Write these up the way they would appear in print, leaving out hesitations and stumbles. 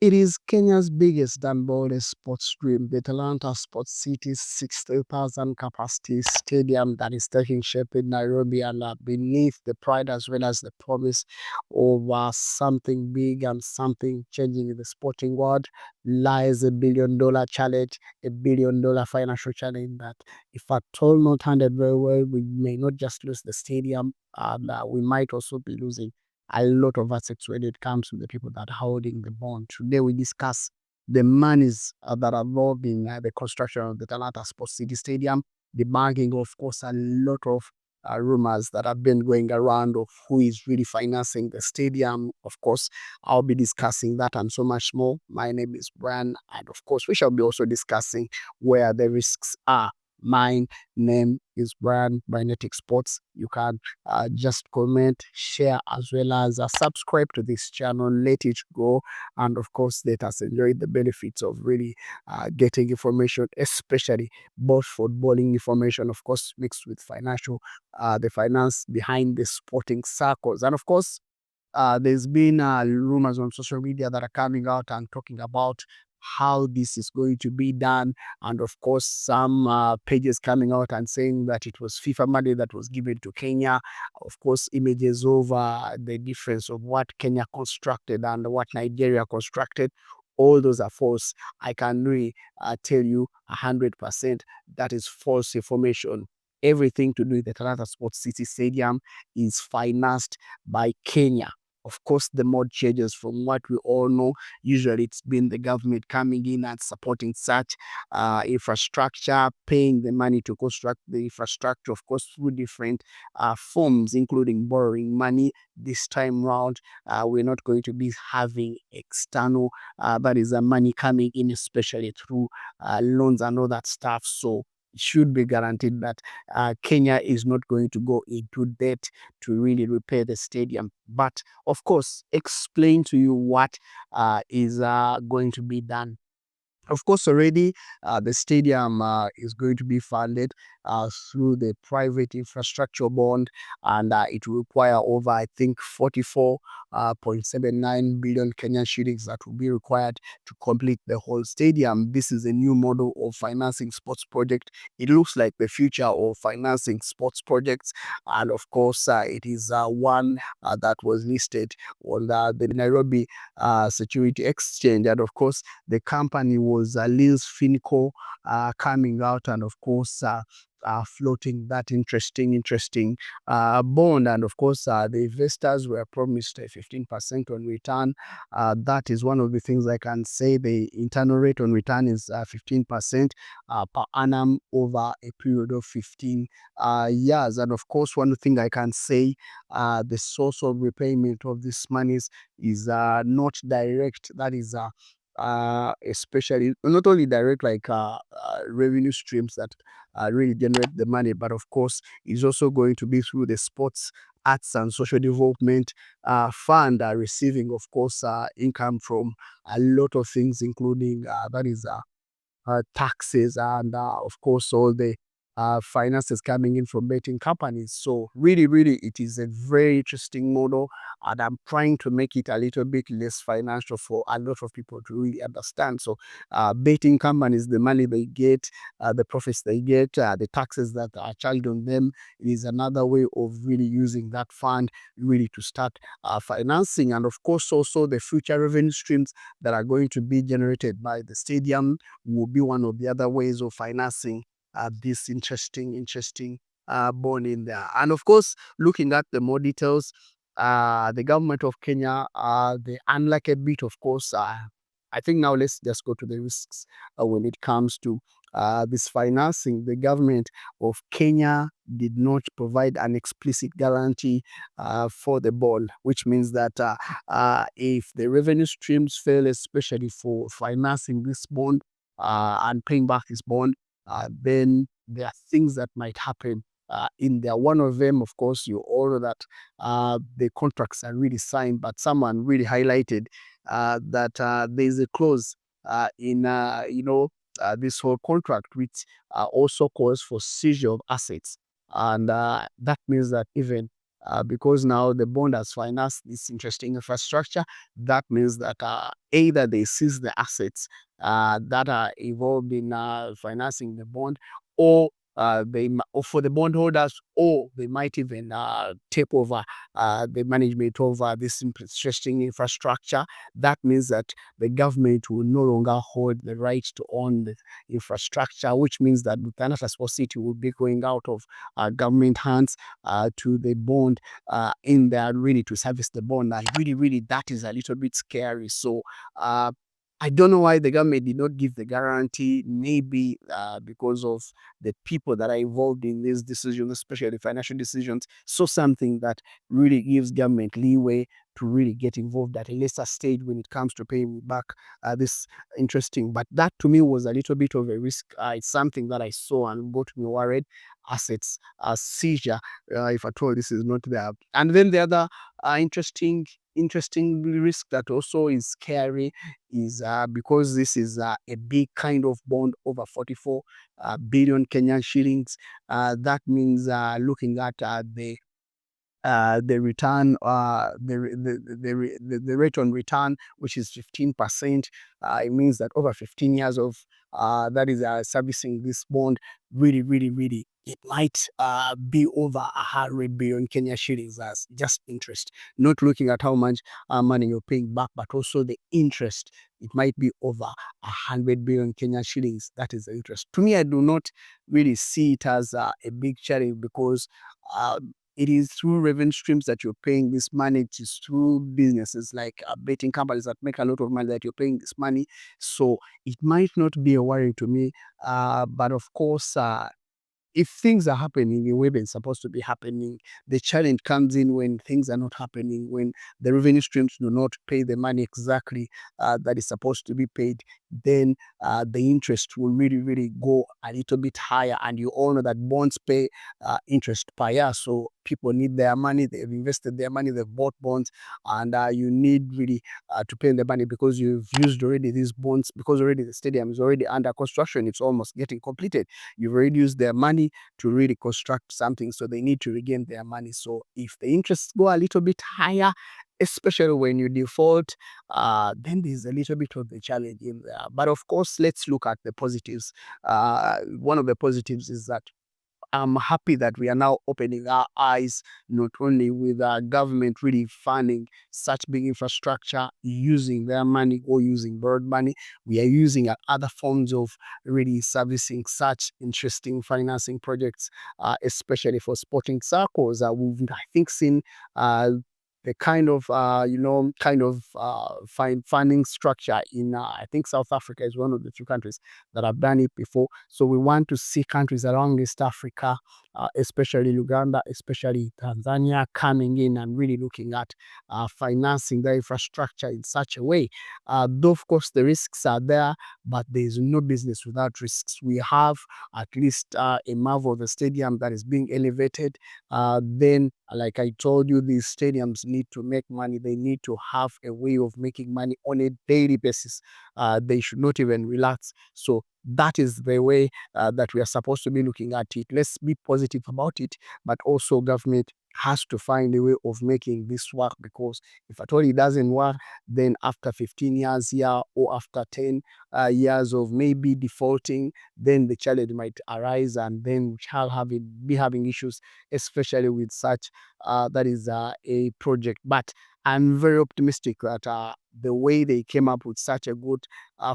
It is Kenya's biggest and boldest sports dream, the Talanta Sports City's 60,000 capacity stadium that is taking shape in Nairobi, and beneath the pride as well as the promise of something big and something changing in the sporting world lies a $1 billion challenge, a $1 billion financial challenge that, if at all not handled very well, we may not just lose the stadium, and we might also be losing a lot of assets when it comes to the people that are holding the bond. Today we discuss the monies that are involved in the construction of the Talanta Sports City Stadium, the banking, of course, a lot of rumors that have been going around of who is really financing the stadium. Of course, I'll be discussing that and so much more. My name is Brian, and of course, we shall be also discussing where the risks are. My name is Brian, Brynetic Sports. You can just comment, share, as well as subscribe to this channel. Let it grow, and of course, let us enjoy the benefits of really getting information, especially both footballing information, of course, mixed with financial, the finance behind the sporting circles, and of course, there's been rumors on social media that are coming out and talking about how this is going to be done. And of course, some pages coming out and saying that it was FIFA money that was given to Kenya. Of course, images of the difference of what Kenya constructed and what Nigeria constructed. All those are false. I can really tell you 100% that is false information. Everything to do with the Talanta Sports City Stadium is financed by Kenya. Of course, the mode changes from what we all know. Usually, it's been the government coming in and supporting such infrastructure, paying the money to construct the infrastructure, of course, through different forms, including borrowing money. This time round, we're not going to be having external, that is, money coming in, especially through loans and all that stuff. So, it should be guaranteed that Kenya is not going to go into debt to really repair the stadium. But of course, explain to you what is going to be done. Of course, already the stadium is going to be funded through the private infrastructure bond, and it will require over, I think, 44.79 billion Kenyan shillings that will be required to complete the whole stadium. This is a new model of financing sports project. It looks like the future of financing sports projects, and of course, it is one that was listed on the Nairobi Security Exchange, and of course, the company was Linzi coming out and of course floating that interesting bond. And of course, the investors were promised a 15% on return. That is one of the things I can say. The internal rate on return is 15% per annum over a period of 15 years. And of course, one thing I can say, the source of repayment of these monies is not direct. That is especially not only direct, like revenue streams that really generate the money, but of course it's also going to be through the sports, arts and social development fund, receiving, of course, income from a lot of things, including that is taxes, and of course all the finances coming in from betting companies. So really it is a very interesting model, and I'm trying to make it a little bit less financial for a lot of people to really understand. So betting companies, the money they get, the profits they get, the taxes that are charged on them, it is another way of really using that fund really to start financing. And of course also the future revenue streams that are going to be generated by the stadium will be one of the other ways of financing this interesting bond in there. And of course, looking at the more details, the government of Kenya, they unlike a bit, of course. I think now let's just go to the risks when it comes to this financing. The government of Kenya did not provide an explicit guarantee for the bond, which means that if the revenue streams fail, especially for financing this bond and paying back this bond, then there are things that might happen in there. One of them, of course, you all know that the contracts are really signed, but someone really highlighted that there's a clause in this whole contract which also calls for seizure of assets, and that means that even because now the bond has financed this interesting infrastructure. That means that either they seize the assets that are involved in financing the bond, or or for the bondholders, or they might even take over the management of this interesting infrastructure. That means that the government will no longer hold the right to own the infrastructure, which means that the Talanta Sports City will be going out of government hands to the bond in there, really, to service the bond. And really, really, that is a little bit scary. So I don't know why the government did not give the guarantee. Maybe because of the people that are involved in these decisions, especially the financial decisions, so something that really gives government leeway to really get involved at a lesser stage when it comes to paying back this interesting. But that to me was a little bit of a risk. It's something that I saw and got me worried. Assets seizure, if at all this is not there. And then the other interesting risk that also is scary is because this is a big kind of bond, over 44 billion Kenyan shillings. That means looking at the return, the rate on return, which is 15%. It means that over 15 years of that is servicing this bond, really, really, really, it might be over 100 billion Kenya shillings as just interest. Not looking at how much money you're paying back, but also the interest. It might be over 100 billion Kenya shillings. That is the interest. To me, I do not really see it as a big challenge, because uh, it is through revenue streams that you're paying this money. It is through businesses like betting companies that make a lot of money that you're paying this money. So it might not be a worry to me. But of course, if things are happening the way they're supposed to be happening, the challenge comes in when things are not happening, when the revenue streams do not pay the money exactly that is supposed to be paid. Then the interest will really, really go a little bit higher. And you all know that bonds pay interest per year. So people need their money, they've invested their money, they've bought bonds, and you need really to pay the money, because you've used already these bonds, because already the stadium is already under construction, it's almost getting completed. You've already used their money to really construct something, so they need to regain their money. So if the interests go a little bit higher, especially when you default, then there's a little bit of the challenge in there. But of course, let's look at the positives. One of the positives is that I'm happy that we are now opening our eyes, not only with our government really funding such big infrastructure, using their money or using bird money. We are using other forms of really servicing such interesting financing projects, especially for sporting circles. We've, I think, seen the kind of funding structure in I think South Africa is one of the few countries that have done it before. So we want to see countries around East Africa, especially Uganda, especially Tanzania, coming in and really looking at financing the infrastructure in such a way. Though of course the risks are there, but there is no business without risks. We have at least a map of the stadium that is being elevated. Then, like I told you, these stadiums need to make money. They need to have a way of making money on a daily basis. They should not even relax. So that is the way that we are supposed to be looking at it. Let's be positive about it, but also government has to find a way of making this work, because if at all it doesn't work, then after 15 years here, or after 10 years of maybe defaulting, then the challenge might arise, and then we shall be having issues, especially with such that is a project. But I'm very optimistic that the way they came up with such a good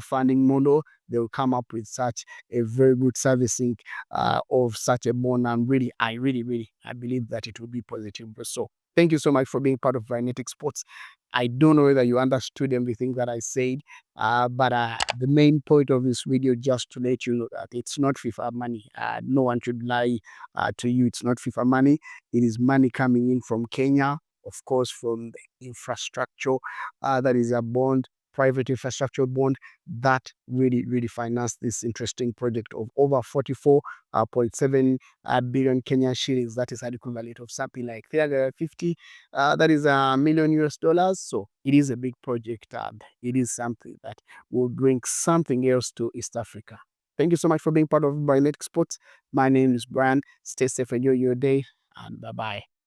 funding model, they will come up with such a very good servicing of such a bond. And really, I believe that it will be positive. So thank you so much for being part of Brynetic Sports. I don't know whether you understood everything that I said, but the main point of this video, just to let you know that it's not FIFA money. No one should lie to you. It's not FIFA money. It is money coming in from Kenya, of course, from the infrastructure that is a bond, private infrastructure bond, that really, really financed this interesting project of over 44.7 billion Kenyan shillings. That is an equivalent of something like 350, that is a million US dollars. So it is a big project, and it is something that will bring something else to East Africa. Thank you so much for being part of Brynetic Sports. My name is Brian. Stay safe, enjoy your day, and bye-bye.